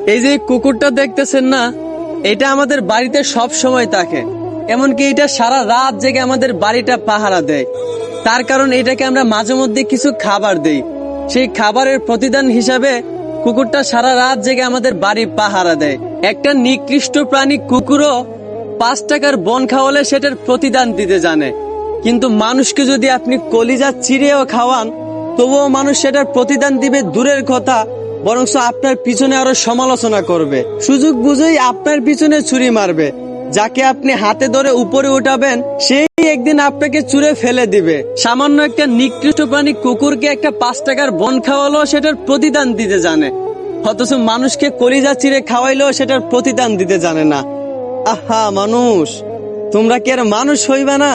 এই যে কুকুরটা দেখতেছেন না, এটা আমাদের বাড়িতে সব সময় থাকে। এমনকি এটা সারা রাত জেগে আমাদের বাড়িটা পাহারা দেয়। তার কারণ এটাকে আমরা মাঝে মধ্যে কিছু খাবার দেই। সেই খাবারের প্রতিদান হিসাবে কুকুরটা সারা রাত জেগে আমাদের বাড়ি পাহারা দেয়। একটা নিকৃষ্ট প্রাণী কুকুরও 5 টাকার বন খাওয়ালে সেটার প্রতিদান দিতে জানে। কিন্তু মানুষকে যদি আপনি কলিজা চিড়েও খাওয়ান, তবুও মানুষ সেটার প্রতিদান দিবে দূরের কথা, বরং আপনার পিছনে আরো সমালোচনা করবে। সুযোগ বুঝেই আপনার পিছনে ছুরি মারবে। যাকে আপনি হাতে ধরে উপরে উঠাবেন, সেই একদিন আপনাকে চুরে ফেলে দিবে। সামান্য একটা নিকৃষ্ট প্রাণী কুকুরকে একটা 5 টাকার বন খাওয়ালো সেটার প্রতিদান দিতে জানে, অথচ মানুষকে কলিজা চিড়ে খাওয়াইলেও সেটার প্রতিদান দিতে জানে না। আহা মানুষ, তোমরা কি আর মানুষ হইবা না?